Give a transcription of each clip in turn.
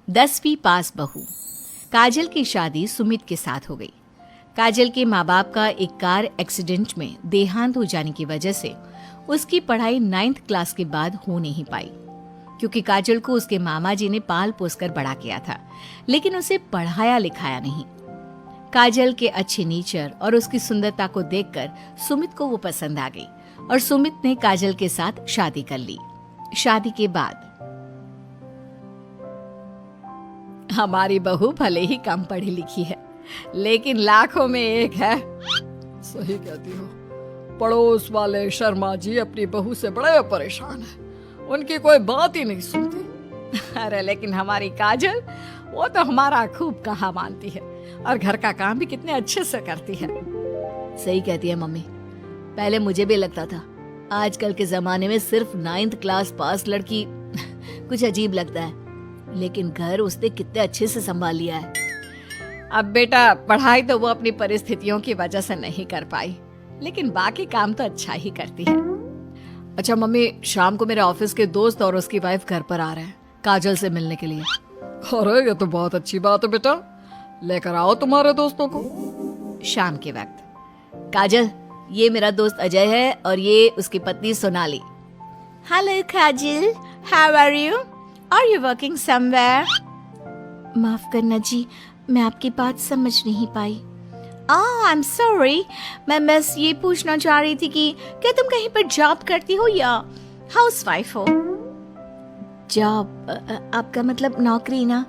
10वीं पास बहू। काजल की शादी सुमित के साथ हो गई। काजल के माँ बाप का एक कार एक्सीडेंट में देहांत हो जाने की वजह से उसकी पढ़ाई 9th क्लास के बाद हो नहीं पाई, क्योंकि काजल को उसके मामा जी ने पाल पोस कर बड़ा किया था, लेकिन उसे पढ़ाया लिखाया नहीं। काजल के अच्छे नेचर और उसकी सुंदरता को देखकर सुमित को वो पसंद आ गई और सुमित ने काजल के साथ शादी कर ली। शादी के बाद हमारी बहू भले ही कम पढ़ी लिखी है, लेकिन लाखों में एक है। सही कहती हो। पड़ोस वाले शर्मा जी अपनी बहू से बड़े परेशान हैं। उनकी कोई बात ही नहीं सुनती। अरे लेकिन हमारी काजल, वो तो हमारा खूब कहा मानती है और घर का काम भी कितने अच्छे से करती है। सही कहती है मम्मी। पहले मुझे भी लगता था आजकल के जमाने में सिर्फ 9th क्लास पास लड़की कुछ अजीब लगता है, लेकिन घर उसने कितने अच्छे से संभाल लिया है। अब बेटा, पढ़ाई तो वो अपनी परिस्थितियों की वजह से नहीं कर पाई, लेकिन बाकी काम तो अच्छा ही करती है। अच्छा मम्मी, शाम को मेरे ऑफिस के दोस्त और उसकी वाइफ घर पर आ रहे हैं काजल से मिलने के लिए। अरे ये तो बहुत अच्छी बात है बेटा, लेकर आओ तुम्हारे दोस्तों को। शाम के वक्त, काजल, ये मेरा दोस्त अजय है और ये उसकी पत्नी Sonali. Hello Kajal, how are you? Are you working somewhere? माफ करना जी, मैं आपकी बात समझ नहीं पाई। आई एम सॉरी, मैं बस ये पूछना चाह रही थी कि क्या तुम कहीं पर जॉब करती हो या हाउसवाइफ हो? जॉब? आपका मतलब नौकरी ना,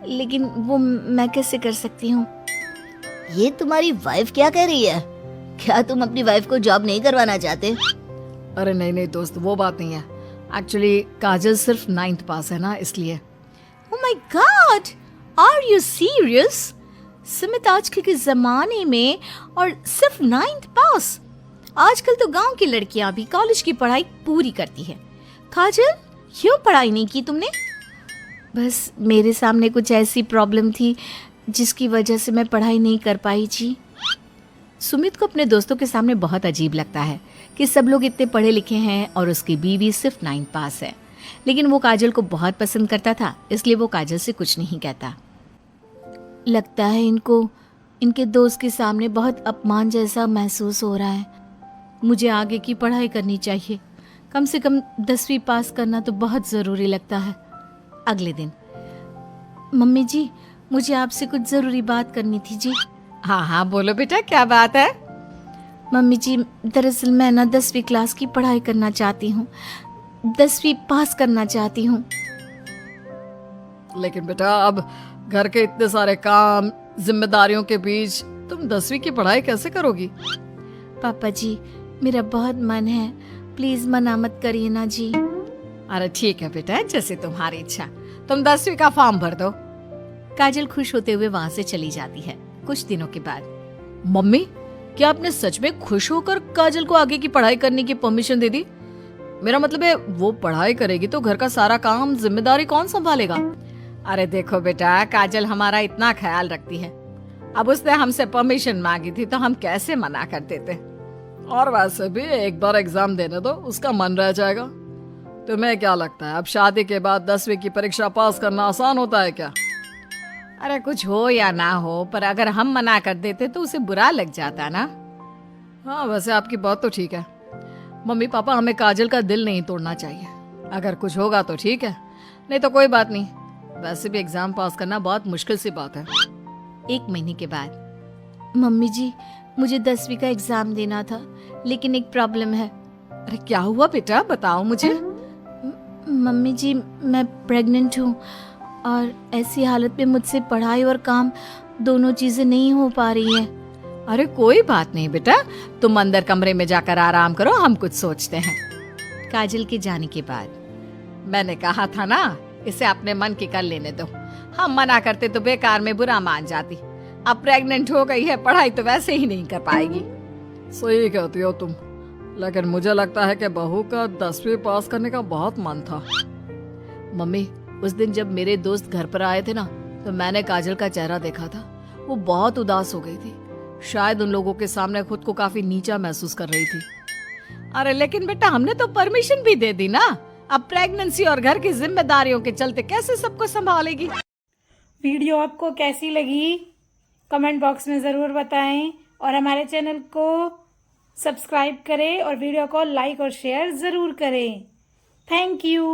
लेकिन वो मैं कैसे कर सकती हूँ? ये तुम्हारी वाइफ क्या कह रही है? क्या तुम अपनी वाइफ को जॉब नहीं करवाना चाहते? अरे नहीं नहीं दोस्त, वो बात नहीं है। एक्चुअली काजल सिर्फ 9th पास है ना, इसलिए। Oh my God! Are you serious? Sumit आजकल के जमाने में और सिर्फ 9th पास? आजकल तो गांव की लड़कियां भी कॉलेज की पढ़ाई पूरी करती है। काजल, क्यों पढ़ाई नहीं की तुमने? बस मेरे सामने कुछ ऐसी प्रॉब्लम थी जिसकी वजह से मैं पढ़ाई नहीं कर पाई जी। सुमित को अपने दोस्तों के सामने बहुत अजीब लगता है कि सब लोग इतने पढ़े लिखे हैं और उसकी बीवी सिर्फ 9th पास है, लेकिन वो काजल को बहुत पसंद करता था, इसलिए वो काजल से कुछ नहीं कहता। लगता है इनको इनके दोस्त के सामने बहुत अपमान जैसा महसूस हो रहा है। मुझे आगे की पढ़ाई करनी चाहिए, कम से कम 10वीं पास करना तो बहुत ज़रूरी लगता है। अगले दिन, मम्मी जी, मुझे आपसे कुछ ज़रूरी बात करनी थी जी। हाँ हाँ बोलो बेटा, क्या बात है? मम्मी जी, दरअसल मैं ना 10वीं क्लास की पढ़ाई करना चाहती हूँ, 10वीं पास करना चाहती हूँ। लेकिन बेटा, अब घर के इतने सारे काम, जिम्मेदारियों के बीच तुम 10वीं की पढ़ाई कैसे करोगी? पापा जी, मेरा बहुत मन है, प्लीज मना मत करिए ना जी। अरे ठीक है बेटा, जैसे तुम्हारी इच्छा। तुम 10वीं का फॉर्म भर दो। काजल खुश होते हुए वहाँ से चली जाती है। कुछ दिनों के बाद, मम्मी, क्या आपने सच में खुश होकर काजल को आगे की पढ़ाई करने की परमिशन दे दी? मेरा मतलब है, वो पढ़ाई करेगी तो घर का सारा काम, जिम्मेदारी कौन संभालेगा? अरे देखो बेटा, काजल हमारा इतना ख्याल रखती है, अब उसने हमसे परमिशन मांगी थी तो हम कैसे मना कर देते। और वैसे भी एक बार एग्जाम देने दो, उसका मन रह जाएगा। तुम्हें क्या लगता है, अब शादी के बाद 10वीं की परीक्षा पास करना आसान होता है क्या? अरे कुछ हो या ना हो, पर अगर हम मना कर देते तो उसे बुरा लग जाता ना। हाँ, वैसे आपकी बात तो ठीक है। मम्मी पापा, हमें काजल का दिल नहीं तोड़ना चाहिए। अगर कुछ होगा तो ठीक है, नहीं तो कोई बात नहीं। वैसे भी एग्जाम पास करना बहुत मुश्किल सी बात है। 1 महीने के बाद, मम्मी जी, मुझे 10वीं का एग्जाम देना था, लेकिन एक प्रॉब्लम है। अरे क्या हुआ बेटा, बताओ मुझे। मम्मी जी, मैं प्रेग्नेंट हूँ और ऐसी हालत में मुझसे पढ़ाई और काम दोनों चीजें नहीं हो पा रही है। अरे कोई बात नहीं बेटा, तुम अंदर कमरे में जाकर आराम करो, हम कुछ सोचते हैं। काजल के जाने के बाद, मैंने कहा था ना, इसे अपने मन की कर लेने दो। हम मना करते तो बेकार में बुरा मान जाती। अब प्रेग्नेंट हो गई है, पढ़ाई तो वैसे ही नहीं कर पाएगी। सही कहती हो तुम, लेकिन मुझे लगता है कि बहू का 10वीं पास करने का बहुत मन था। मम्मी, उस दिन जब मेरे दोस्त घर पर आए थे ना, तो मैंने काजल का चेहरा देखा था। वो बहुत उदास हो गई थी, शायद उन लोगों के सामने खुद को काफी नीचा महसूस कर रही थी। अरे लेकिन बेटा, हमने तो परमिशन भी दे दी ना। अब प्रेगनेंसी और घर की जिम्मेदारियों के चलते कैसे सबको संभालेगी? वीडियो आपको कैसी लगी कमेंट बॉक्स में ज़रूर बताएं और हमारे चैनल को सब्सक्राइब करें और वीडियो को लाइक और शेयर ज़रूर करें। Thank you.